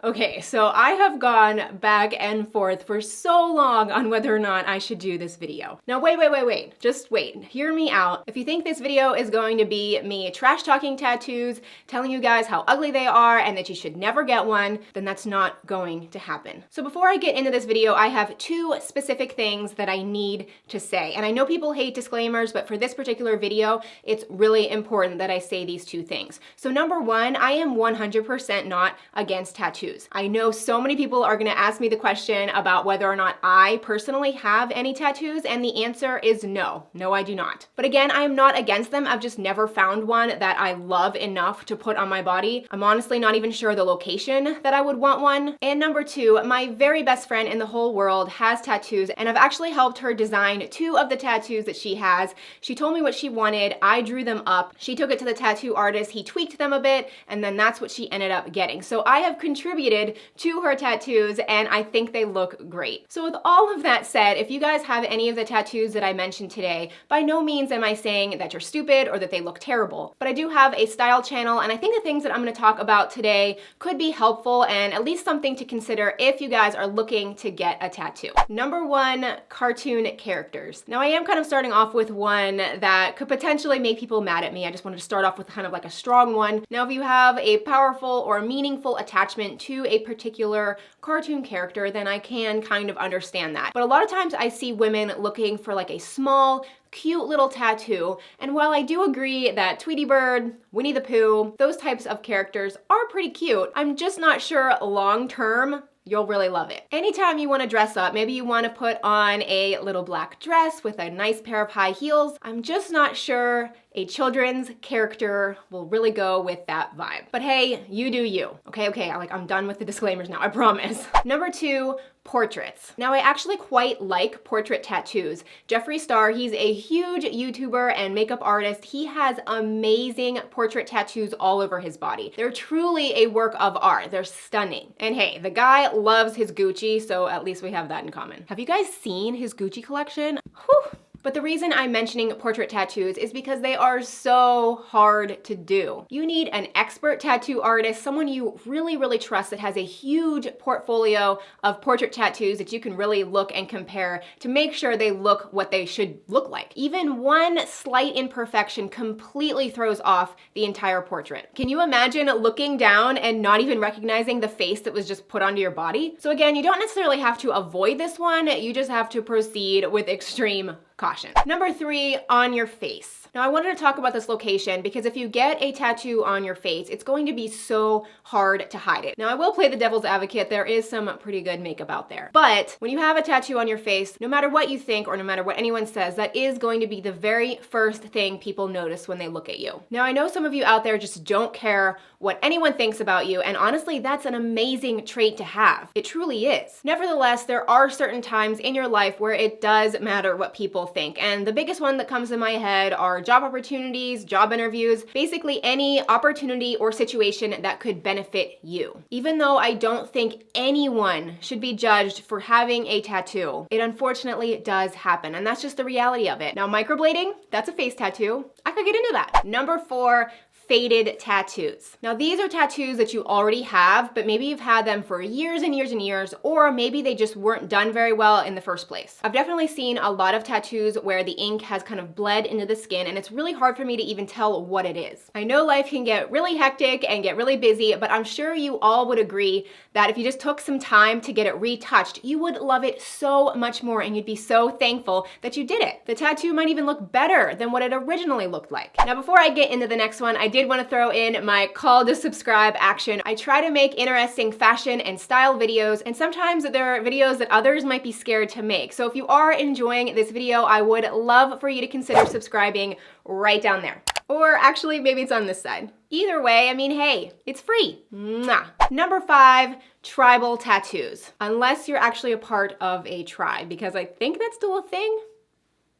Okay, so I have gone back and forth for so long on whether or not I should do this video. Now wait. Just wait. Hear me out. If you think this video is going to be me trash talking tattoos, telling you guys how ugly they are and that you should never get one, then that's not going to happen. So before I get into this video, I have two specific things that I need to say. And I know people hate disclaimers, but for this particular video, it's really important that I say these two things. So number one, I am 100% not against tattoos. I know so many people are gonna ask me the question about whether or not I personally have any tattoos, and the answer is no. No, I do not. But again, I am not against them. I've just never found one that I love enough to put on my body. I'm honestly not even sure the location that I would want one. And number two, my very best friend in the whole world has tattoos, and I've actually helped her design two of the tattoos that she has. She told me what she wanted, I drew them up, she took it to the tattoo artist, he tweaked them a bit, and then that's what she ended up getting. So I have contributed to her tattoos, and I think they look great. So with all of that said, if you guys have any of the tattoos that I mentioned today, by no means am I saying that you're stupid or that they look terrible, but I do have a style channel, and I think the things that I'm going to talk about today could be helpful and at least something to consider if you guys are looking to get a tattoo. Number one, cartoon characters. Now I am kind of starting off with one that could potentially make people mad at me. I just wanted to start off with kind of like a strong one. Now if you have a powerful or meaningful attachment to a particular cartoon character, then I can kind of understand that. But a lot of times I see women looking for like a small, cute little tattoo, and while I do agree that Tweety Bird, Winnie the Pooh, those types of characters are pretty cute, I'm just not sure long term you'll really love it. Anytime you want to dress up, maybe you want to put on a little black dress with a nice pair of high heels, I'm just not sure a children's character will really go with that vibe. But hey, you do you. Okay, I'm done with the disclaimers now, I promise. Number two, portraits. Now I actually quite like portrait tattoos. Jeffree Star, he's a huge YouTuber and makeup artist. He has amazing portrait tattoos all over his body. They're truly a work of art. They're stunning. And hey, the guy loves his Gucci, so at least we have that in common. Have you guys seen his Gucci collection? Whew. But the reason I'm mentioning portrait tattoos is because they are so hard to do. You need an expert tattoo artist, someone you really trust that has a huge portfolio of portrait tattoos that you can really look and compare to make sure they look what they should look like. Even one slight imperfection completely throws off the entire portrait. Can you imagine looking down and not even recognizing the face that was just put onto your body? So again, you don't necessarily have to avoid this one, you just have to proceed with extreme caution. Number three, on your face. Now I wanted to talk about this location because if you get a tattoo on your face, it's going to be so hard to hide it. Now I will play the devil's advocate, there is some pretty good makeup out there. But when you have a tattoo on your face, no matter what you think or no matter what anyone says, that is going to be the very first thing people notice when they look at you. Now I know some of you out there just don't care what anyone thinks about you, and honestly, that's an amazing trait to have. It truly is. Nevertheless, there are certain times in your life where it does matter what people think, and the biggest one that comes to my head are job opportunities, job interviews, basically any opportunity or situation that could benefit you. Even though I don't think anyone should be judged for having a tattoo, it unfortunately does happen, and that's just the reality of it. Now, microblading, that's a face tattoo. I could get into that. Number four, faded tattoos. Now these are tattoos that you already have, but maybe you've had them for years and years, or maybe they just weren't done very well in the first place. I've definitely seen a lot of tattoos where the ink has kind of bled into the skin, and it's really hard for me to even tell what it is. I know life can get really hectic and get really busy, but I'm sure you all would agree that if you just took some time to get it retouched, you would love it so much more and you'd be so thankful that you did it. The tattoo might even look better than what it originally looked like. Now before I get into the next one, I did want to throw in my call to subscribe action. I try to make interesting fashion and style videos, and sometimes there are videos that others might be scared to make. So if you are enjoying this video, I would love for you to consider subscribing right down there. Or actually, maybe it's on this side. Either way, I mean, hey, it's free. Mwah. Number five, tribal tattoos. Unless you're actually a part of a tribe, because I think that's still a thing.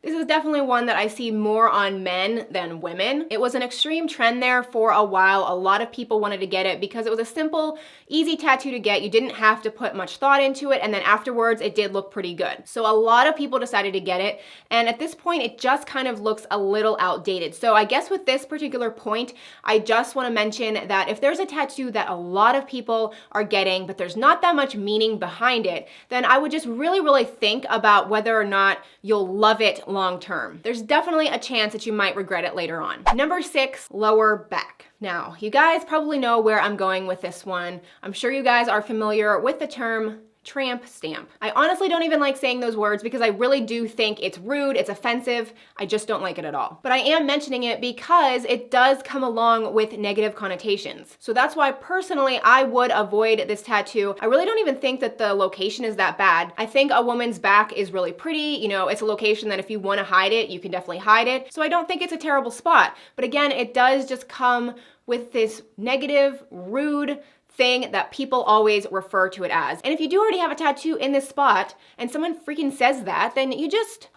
This is definitely one that I see more on men than women. It was an extreme trend there for a while. A lot of people wanted to get it because it was a simple, easy tattoo to get. You didn't have to put much thought into it, and then afterwards it did look pretty good. So a lot of people decided to get it, and at this point it just kind of looks a little outdated. So I guess with this particular point, I just want to mention that if there's a tattoo that a lot of people are getting, but there's not that much meaning behind it, then I would just really think about whether or not you'll love it long term. There's definitely a chance that you might regret it later on. Number 6, lower back. Now, you guys probably know where I'm going with this one. I'm sure you guys are familiar with the term tramp stamp. I honestly don't even like saying those words because I really do think it's rude, it's offensive, I just don't like it at all. But I am mentioning it because it does come along with negative connotations. So that's why personally I would avoid this tattoo. I really don't even think that the location is that bad. I think a woman's back is really pretty. You know, it's a location that if you want to hide it, you can definitely hide it. So I don't think it's a terrible spot. But again, it does just come with this negative, rude thing that people always refer to it as. And if you do already have a tattoo in this spot and someone freaking says that, then you just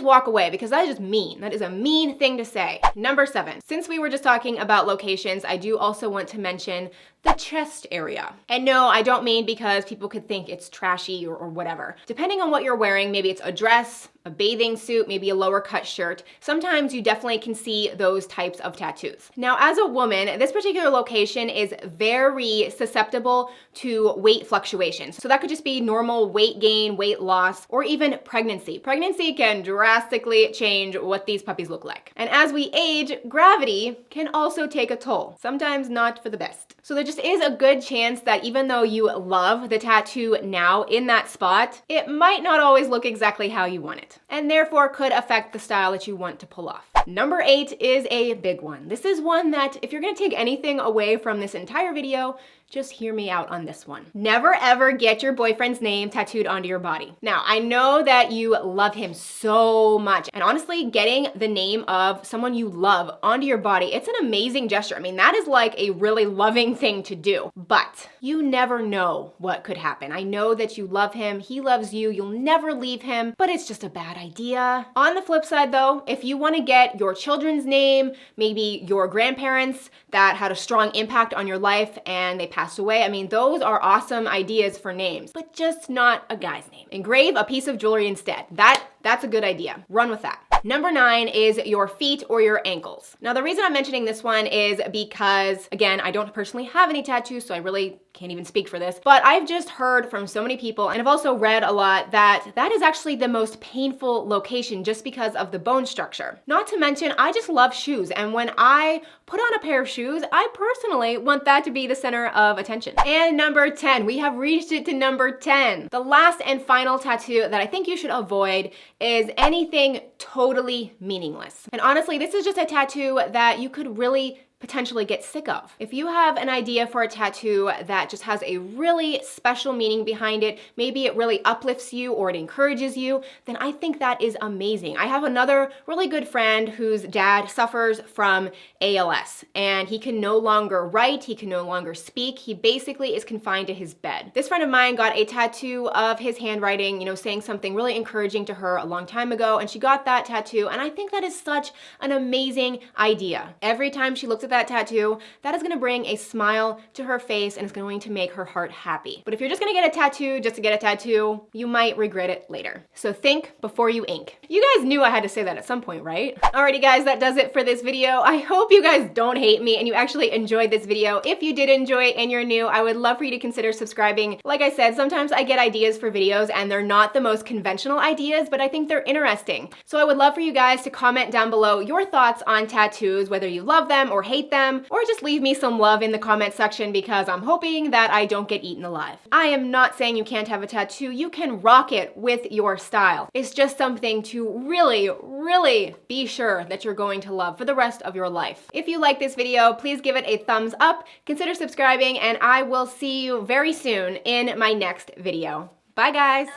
walk away because that is just mean. That is a mean thing to say. Number 7, since we were just talking about locations, I do also want to mention the chest area. And no, I don't mean because people could think it's trashy or whatever. Depending on what you're wearing, maybe it's a dress, a bathing suit, maybe a lower cut shirt, sometimes you definitely can see those types of tattoos. Now, as a woman, this particular location is very susceptible to weight fluctuations. So that could just be normal weight gain, weight loss, or even pregnancy. Pregnancy can drastically change what these puppies look like. And as we age, gravity can also take a toll, sometimes not for the best. So there just is a good chance that even though you love the tattoo now in that spot, it might not always look exactly how you want it, and therefore could affect the style that you want to pull off. Number 8 is a big one. This is one that if you're gonna take anything away from this entire video, just hear me out on this one. Never ever get your boyfriend's name tattooed onto your body. Now, I know that you love him so much, and honestly, getting the name of someone you love onto your body, it's an amazing gesture. I mean, that is like a really loving thing to do, but you never know what could happen. I know that you love him, he loves you, you'll never leave him, but it's just a bad idea. On the flip side though, if you wanna get your children's name, maybe your grandparents that had a strong impact on your life and they passed away, I mean, those are awesome ideas for names, but just not a guy's name. Engrave a piece of jewelry instead. That's a good idea. Run with that. Number 9 is your feet or your ankles. Now, the reason I'm mentioning this one is because, again, I don't personally have any tattoos, so I really can't even speak for this, but I've just heard from so many people, and I've also read a lot, that that is actually the most painful location just because of the bone structure. Not to mention, I just love shoes, and when I put on a pair of shoes, I personally want that to be the center of attention. And number 10, we have reached it to number 10. The last and final tattoo that I think you should avoid is anything totally meaningless. And honestly, this is just a tattoo that you could really potentially get sick of. If you have an idea for a tattoo that just has a really special meaning behind it, maybe it really uplifts you or it encourages you, then I think that is amazing. I have another really good friend whose dad suffers from ALS, and he can no longer write, he can no longer speak, he basically is confined to his bed. This friend of mine got a tattoo of his handwriting, you know, saying something really encouraging to her a long time ago, and she got that tattoo, and I think that is such an amazing idea. Every time she looks at that tattoo, that is gonna bring a smile to her face and it's going to make her heart happy. But if you're just gonna get a tattoo just to get a tattoo, you might regret it later. So think before you ink. You guys knew I had to say that at some point, right? Alrighty guys, that does it for this video. I hope you guys don't hate me and you actually enjoyed this video. If you did enjoy it and you're new, I would love for you to consider subscribing. Like I said, sometimes I get ideas for videos and they're not the most conventional ideas, but I think they're interesting. So I would love for you guys to comment down below your thoughts on tattoos, whether you love them or hate them, or just leave me some love in the comment section because I'm hoping that I don't get eaten alive. I am not saying you can't have a tattoo. You can rock it with your style. It's just something to really be sure that you're going to love for the rest of your life. If you like this video, please give it a thumbs up, consider subscribing, and I will see you very soon in my next video. Bye guys.